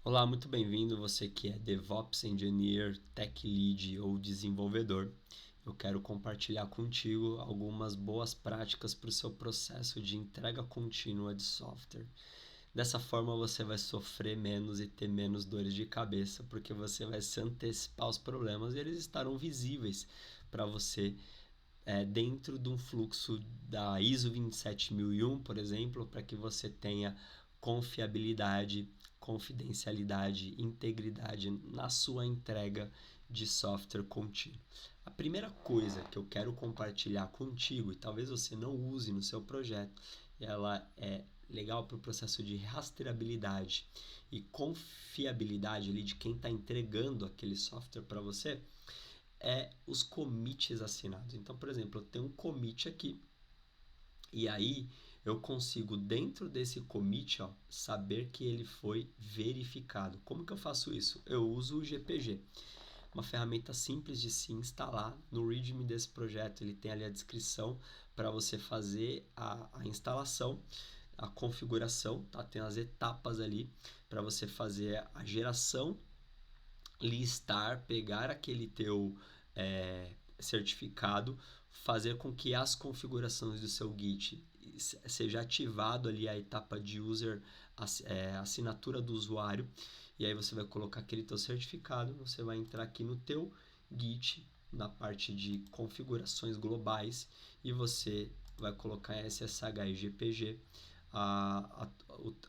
Olá, muito bem-vindo, você que é DevOps Engineer, Tech Lead ou desenvolvedor. Eu quero compartilhar contigo algumas boas práticas para o seu processo de entrega contínua de software. Dessa forma você vai sofrer menos e ter menos dores de cabeça, porque você vai se antecipar aos problemas e eles estarão visíveis para você dentro de um fluxo da ISO 27001, por exemplo, para que você tenha confiabilidade, confidencialidade, integridade na sua entrega de software contínuo. A primeira coisa que eu quero compartilhar contigo, e talvez você não use no seu projeto, e ela é legal para o processo de rastreabilidade e confiabilidade ali de quem está entregando aquele software para você, os commits assinados. Então, por exemplo, eu tenho um commit aqui e aí eu consigo dentro desse commit saber que ele foi verificado. Como que eu faço isso? Eu uso o GPG, uma ferramenta simples de se instalar. No README desse projeto ele tem ali a descrição para você fazer a instalação, a configuração, tá? Tem as etapas ali para você fazer a geração, listar, pegar aquele teu certificado, fazer com que as configurações do seu Git seja ativado ali a etapa de user, assinatura do usuário, e aí você vai colocar aquele teu certificado, você vai entrar aqui no teu Git, na parte de configurações globais, e você vai colocar SSH e GPG,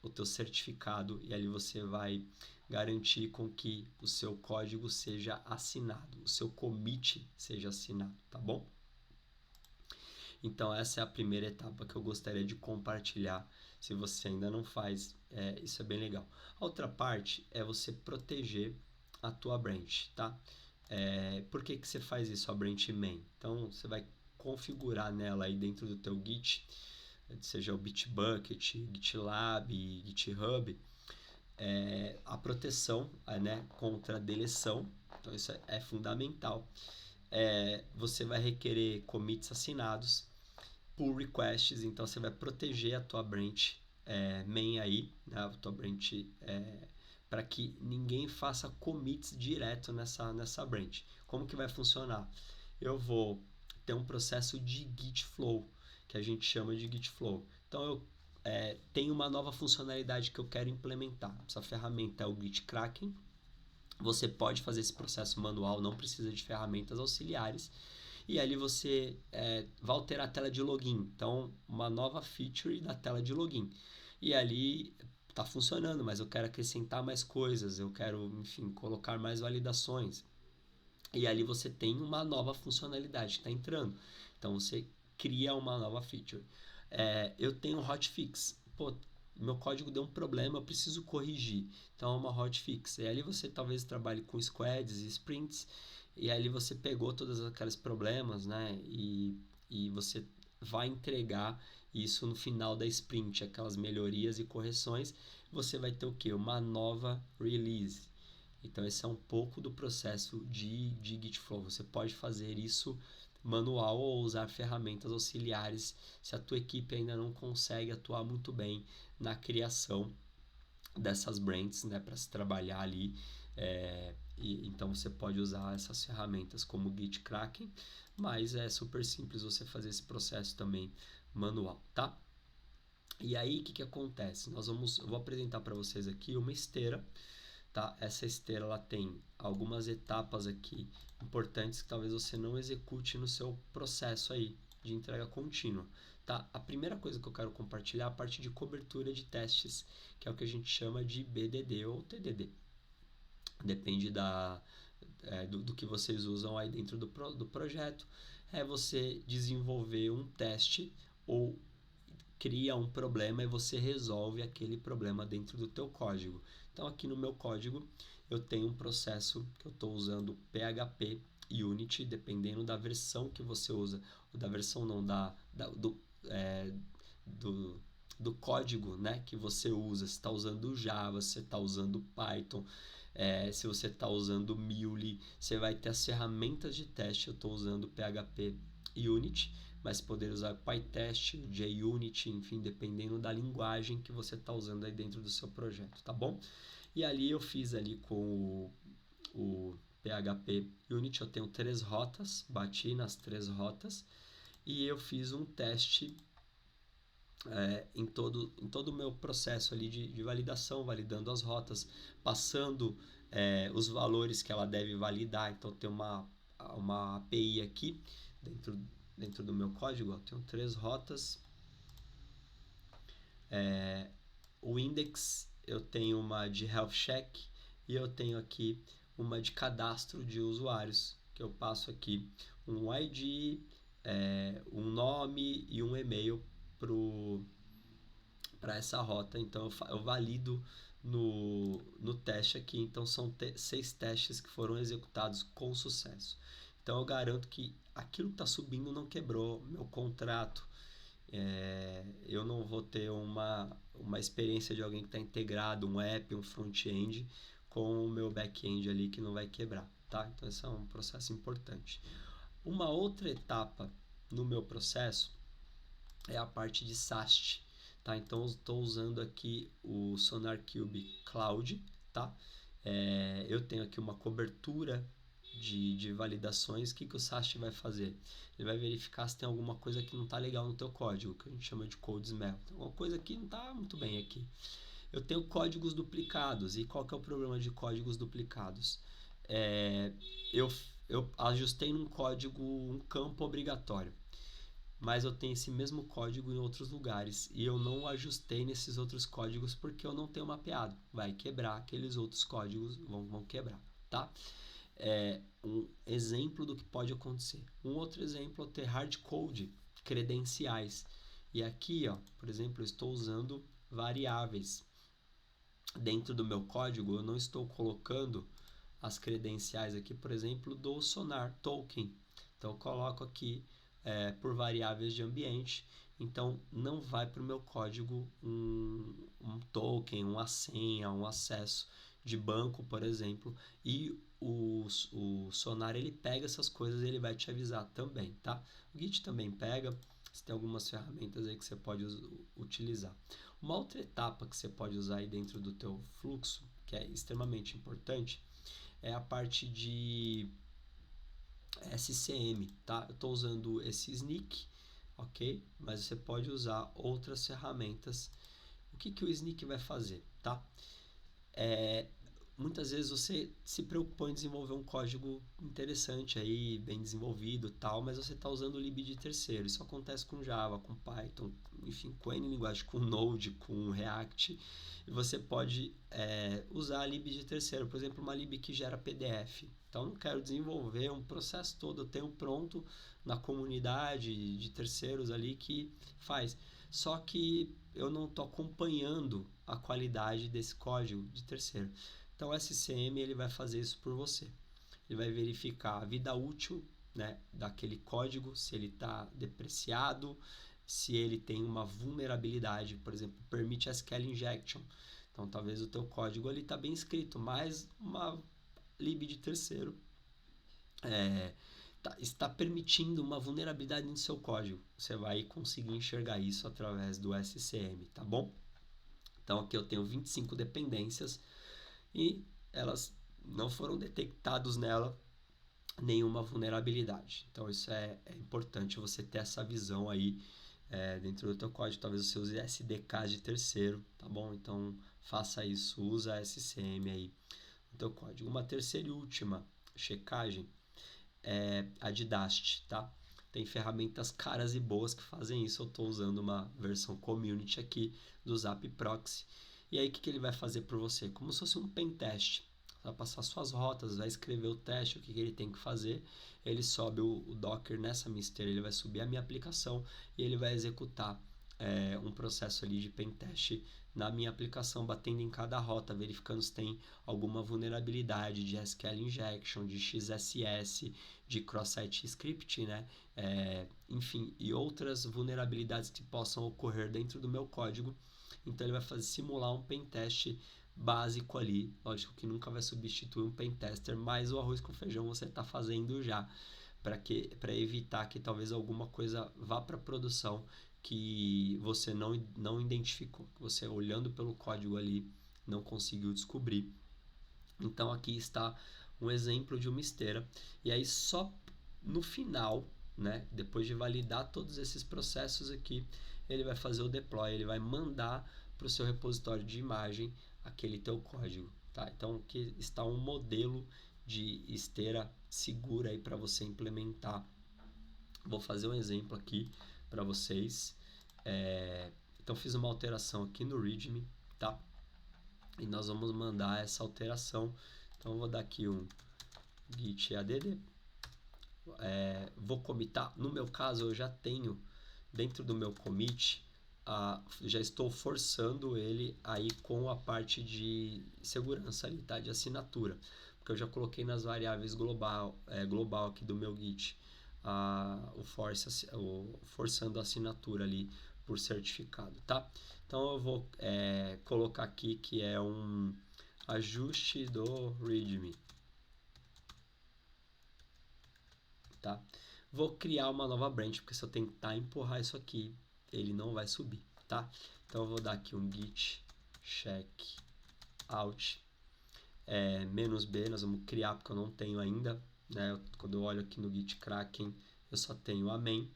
o teu certificado, e ali você vai garantir com que o seu código seja assinado, o seu commit seja assinado, tá bom? Então essa é a primeira etapa que eu gostaria de compartilhar. Se você ainda não faz, isso é bem legal. A outra parte é você proteger a tua branch, tá? Por que você faz isso, a branch main? Então você vai configurar nela aí dentro do teu Git, seja o Bitbucket, GitLab, GitHub, a proteção contra a deleção. Então isso é fundamental. Você vai requerer commits assinados, pull requests, então você vai proteger a tua branch main aí, né, a tua branch, para que ninguém faça commits direto nessa branch. Como que vai funcionar? Eu vou ter um processo de Git flow, que a gente chama de Git flow. Então eu tenho uma nova funcionalidade que eu quero implementar. Essa ferramenta é o Git Kraken. Você pode fazer esse processo manual, não precisa de ferramentas auxiliares. E ali você vai alterar a tela de login. Então, uma nova feature da tela de login. E ali está funcionando, mas eu quero acrescentar mais coisas, eu quero, enfim, colocar mais validações. E ali você tem uma nova funcionalidade que está entrando. Então, você cria uma nova feature. Eu tenho hotfix. Pô, meu código deu um problema, eu preciso corrigir. Então é uma hotfix. E ali você talvez trabalhe com squads e sprints, e ali você pegou todos aqueles problemas, né? E você vai entregar isso no final da sprint, aquelas melhorias e correções. Você vai ter o quê? Uma nova release. Então esse é um pouco do processo de Git Flow. Você pode fazer isso manual ou usar ferramentas auxiliares se a tua equipe ainda não consegue atuar muito bem na criação dessas brands, né, para se trabalhar ali. Então você pode usar essas ferramentas como o Git Kraken, mas é super simples você fazer esse processo também manual, tá? E aí o que acontece? Eu vou apresentar para vocês aqui uma esteira. Tá? Essa esteira ela tem algumas etapas aqui importantes que talvez você não execute no seu processo aí de entrega contínua. Tá? A primeira coisa que eu quero compartilhar é a parte de cobertura de testes, que é o que a gente chama de BDD ou TDD. Depende do que vocês usam aí dentro do projeto. É você desenvolver um teste ou cria um problema e você resolve aquele problema dentro do teu código. Então aqui no meu código eu tenho um processo que eu estou usando PHP Unity, dependendo da versão que você usa, ou da versão não, do código, né, que você usa. Se está usando Java, se está usando Python, se você está usando Mule, você vai ter as ferramentas de teste. Eu estou usando PHP Unity, mas poder usar PyTest, JUnit, enfim, dependendo da linguagem que você está usando aí dentro do seu projeto, tá bom? E ali eu fiz ali com o PHP Unit, eu tenho 3 rotas, bati nas 3 rotas e eu fiz um teste em todo o meu processo ali de validação, validando as rotas, passando os valores que ela deve validar. Então tem uma API aqui dentro do meu código, eu tenho 3 rotas. O index, eu tenho uma de health check e eu tenho aqui uma de cadastro de usuários, que eu passo aqui um ID, um nome e um e-mail para essa rota. Então eu valido no teste aqui. Então são 6 testes que foram executados com sucesso. Então eu garanto que aquilo que está subindo não quebrou meu contrato. Eu não vou ter uma experiência de alguém que está integrado, um app, um front-end, com o meu back-end ali que não vai quebrar, tá? Então esse é um processo importante. Uma outra etapa no meu processo é a parte de SAST, tá? Então eu estou usando aqui o SonarQube Cloud, tá? Eu tenho aqui uma cobertura de validações. O que o SAST vai fazer? Ele vai verificar se tem alguma coisa que não está legal no teu código, que a gente chama de code smell. Tem alguma coisa que não está muito bem aqui. Eu tenho códigos duplicados. E qual que é o problema de códigos duplicados? Eu ajustei num código um campo obrigatório, mas eu tenho esse mesmo código em outros lugares e eu não ajustei nesses outros códigos porque eu não tenho mapeado. Vai quebrar, aqueles outros códigos vão quebrar, tá? Um exemplo do que pode acontecer. Um outro exemplo é ter hardcode, credenciais. E aqui, ó, por exemplo, eu estou usando variáveis. Dentro do meu código, eu não estou colocando as credenciais aqui, por exemplo, do Sonar Token. Então, eu coloco aqui por variáveis de ambiente. Então, não vai para o meu código um token, uma senha, um acesso de banco, por exemplo. E o Sonar, ele pega essas coisas e ele vai te avisar também, tá? O Git também pega. Você tem algumas ferramentas aí que você pode utilizar. Uma outra etapa que você pode usar aí dentro do teu fluxo, que é extremamente importante, é a parte de SCM, tá? Eu estou usando esse Snyk, ok? Mas você pode usar outras ferramentas. O que o Snyk vai fazer, tá? Muitas vezes você se preocupou em desenvolver um código interessante aí, bem desenvolvido, tal, mas você está usando o lib de terceiro. Isso acontece com Java, com Python, enfim, com N linguagem, com Node, com React. E você pode usar a lib de terceiro, por exemplo, uma lib que gera PDF. Então, eu não quero desenvolver um processo todo, eu tenho pronto na comunidade de terceiros ali que faz. Só que eu não estou acompanhando a qualidade desse código de terceiro. Então o SCM ele vai fazer isso por você. Ele vai verificar a vida útil, né, daquele código, se ele está depreciado, se ele tem uma vulnerabilidade, por exemplo, permite SQL injection. Então talvez o teu código ali está bem escrito, mas uma lib de terceiro está permitindo uma vulnerabilidade no seu código. Você vai conseguir enxergar isso através do SCM, tá bom? Então aqui eu tenho 25 dependências e elas não foram detectados nela nenhuma vulnerabilidade. Então isso é importante você ter essa visão aí dentro do teu código. Talvez você use SDKs de terceiro, tá bom? Então faça isso, usa SCM aí no teu código. Uma terceira e última checagem é a de Dast, tá? Tem ferramentas caras e boas que fazem isso. Eu estou usando uma versão community aqui do Zap Proxy. E aí o que ele vai fazer por você? Como se fosse um pen test. Vai passar suas rotas, vai escrever o teste, o que ele tem que fazer. Ele sobe o Docker nessa mister, ele vai subir a minha aplicação e ele vai executar um processo ali de pen test na minha aplicação, batendo em cada rota, verificando se tem alguma vulnerabilidade de SQL injection, de XSS, de cross-site script, né? Enfim, e outras vulnerabilidades que possam ocorrer dentro do meu código. Então ele vai simular um pentest básico ali. Lógico que nunca vai substituir um pentester, mas o arroz com feijão você está fazendo já para evitar que talvez alguma coisa vá para produção que você não identificou, que você olhando pelo código ali não conseguiu descobrir. Então aqui está um exemplo de uma esteira, e aí só no final, né, depois de validar todos esses processos aqui, ele vai fazer o deploy, ele vai mandar para o seu repositório de imagem aquele teu código, tá? Então aqui está um modelo de esteira segura aí para você implementar. Vou fazer um exemplo aqui para vocês. Então fiz uma alteração aqui no README, tá? E nós vamos mandar essa alteração. Então eu vou dar aqui um git add, vou commitar. No meu caso eu já tenho dentro do meu commit, já estou forçando ele aí com a parte de segurança ali, tá? De assinatura, porque eu já coloquei nas variáveis global aqui do meu git forçando a assinatura ali por certificado, tá? Então eu vou colocar aqui que é um ajuste do README, tá? Vou criar uma nova branch, porque se eu tentar empurrar isso aqui, ele não vai subir, tá? Então eu vou dar aqui um git check out -b, nós vamos criar porque eu não tenho ainda, né? Quando eu olho aqui no git kraken, eu só tenho a main.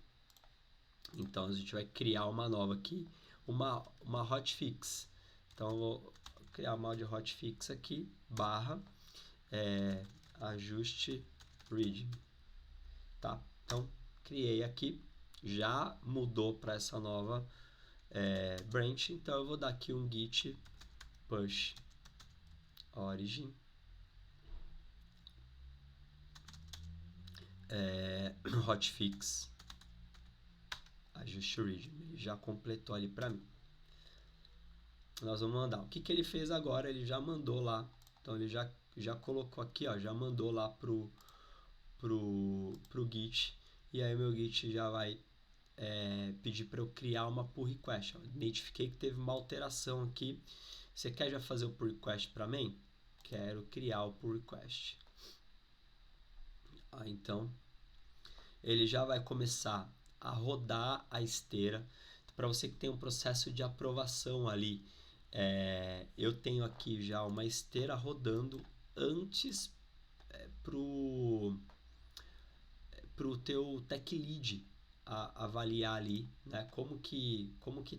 Então a gente vai criar uma nova aqui, uma hotfix. Então eu vou criar uma de hotfix aqui, barra ajuste readme, tá? Então criei aqui, já mudou para essa nova branch. Então eu vou dar aqui um git push origin hotfix ajuste readme. Ele já completou ali para mim. Nós vamos mandar. O que ele fez agora? Ele já mandou lá. Então ele já colocou aqui, ó, já mandou lá pro Git. E aí meu Git já vai pedir para eu criar uma pull request. Ó. Identifiquei que teve uma alteração aqui. Você quer já fazer o pull request para mim? Quero criar o pull request. Então ele já vai começar a rodar a esteira. Para você que tem um processo de aprovação ali, eu tenho aqui já uma esteira rodando antes pro teu tech lead avaliar ali, né, como que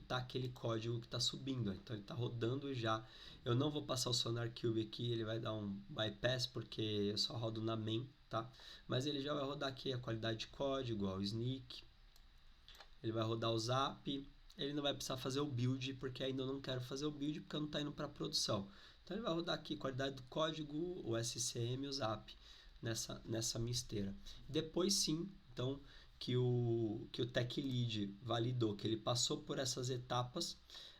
tá aquele código que está subindo. Então ele está rodando já. Eu não vou passar o Sonar Cube aqui, ele vai dar um bypass porque eu só rodo na main, tá? Mas ele já vai rodar aqui a qualidade de código, ó, o sneak. Ele vai rodar o zap. Ele não vai precisar fazer o build, porque ainda eu não quero fazer o build, porque não está indo para produção. Então ele vai rodar aqui qualidade do código, o SCM e o zap nessa minha esteira. Depois sim, então, que o tech lead validou que ele passou por essas etapas,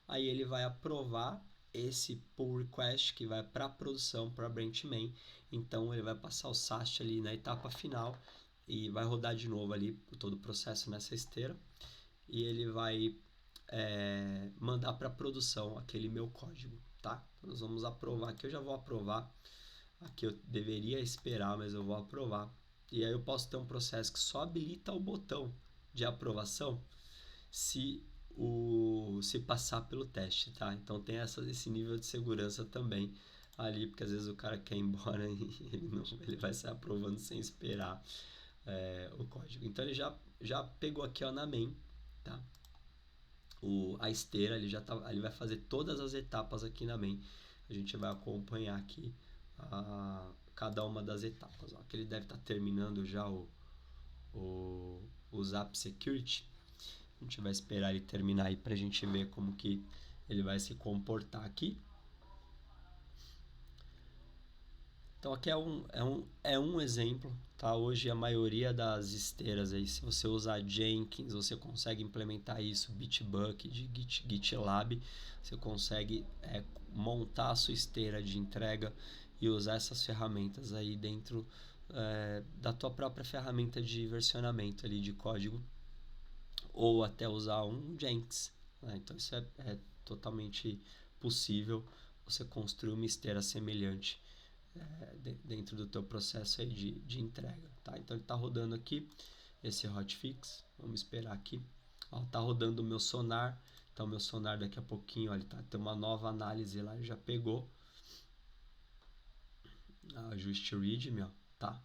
aí ele vai aprovar esse pull request que vai para a produção, para a branch main. Então ele vai passar o SAST ali na etapa final e vai rodar de novo ali todo o processo nessa esteira, e ele vai mandar para produção aquele meu código, tá? Então, nós vamos aprovar aqui, eu já vou aprovar. Aqui eu deveria esperar, mas eu vou aprovar. E aí eu posso ter um processo que só habilita o botão de aprovação se passar pelo teste, tá? Então tem esse nível de segurança também ali, porque às vezes o cara quer ir embora e ele vai sair aprovando sem esperar o código. Então ele já pegou aqui, ó, na main, tá? A esteira, ele vai fazer todas as etapas aqui na main. A gente vai acompanhar aqui cada uma das etapas. Ó. Aqui ele deve estar terminando já o Zap Security. A gente vai esperar ele terminar aí para a gente ver como que ele vai se comportar aqui. Então aqui é um exemplo, tá? Hoje a maioria das esteiras aí, se você usar Jenkins, você consegue implementar isso, Bitbucket, GitLab, você consegue montar a sua esteira de entrega e usar essas ferramentas aí dentro da tua própria ferramenta de versionamento ali de código, ou até usar um Jenkins, né? Então isso é totalmente possível você construir uma esteira semelhante dentro do teu processo aí de entrega, tá? Então ele está rodando aqui esse hotfix, vamos esperar aqui. Ó, tá rodando o meu sonar, então meu sonar daqui a pouquinho, ó, ele tem uma nova análise lá, ele já pegou. Ajuste readme, ó, tá?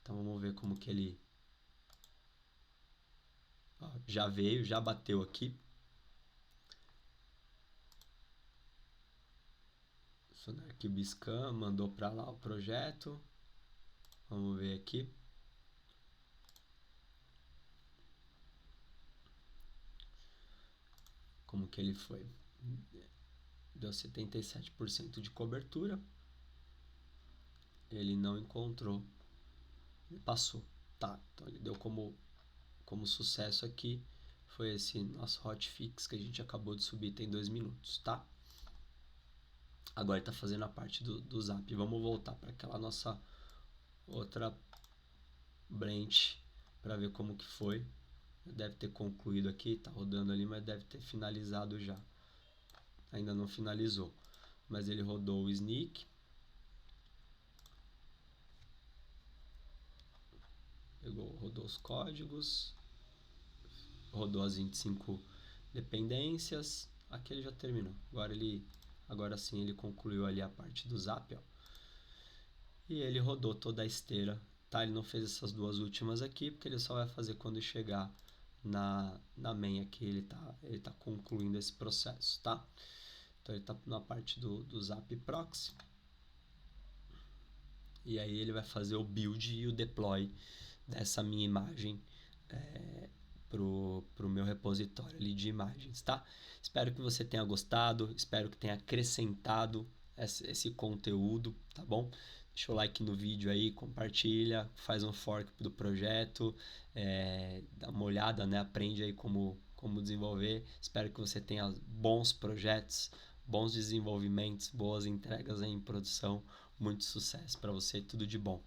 Então vamos ver como que ele já veio, já bateu aqui. SonarQube Scan mandou para lá o projeto. Vamos ver aqui. Como que ele foi? Deu 77% de cobertura. Ele não encontrou. Ele passou. Tá, então ele deu como sucesso aqui. Foi esse nosso hotfix que a gente acabou de subir, tem 2 minutos, tá? Agora está fazendo a parte do zap. Vamos voltar para aquela nossa outra branch para ver como que foi. Deve ter concluído aqui, tá rodando ali, mas deve ter finalizado já. Ainda não finalizou, mas ele rodou o sneak. Rodou os códigos, rodou as 25 dependências. Aqui ele já terminou. Agora sim ele concluiu ali a parte do zap, ó. E ele rodou toda a esteira, tá? Ele não fez essas duas últimas aqui, porque ele só vai fazer quando chegar na main aqui, ele tá concluindo esse processo, tá? Então ele tá na parte do zap proxy. E aí ele vai fazer o build e o deploy dessa minha imagem pro meu repositório ali de imagens, tá? Espero que você tenha gostado, espero que tenha acrescentado esse conteúdo, tá bom? Deixa o like no vídeo aí, compartilha, faz um fork do projeto, dá uma olhada, né? Aprende aí como desenvolver. Espero que você tenha bons projetos, bons desenvolvimentos, boas entregas aí em produção. Muito sucesso para você, tudo de bom.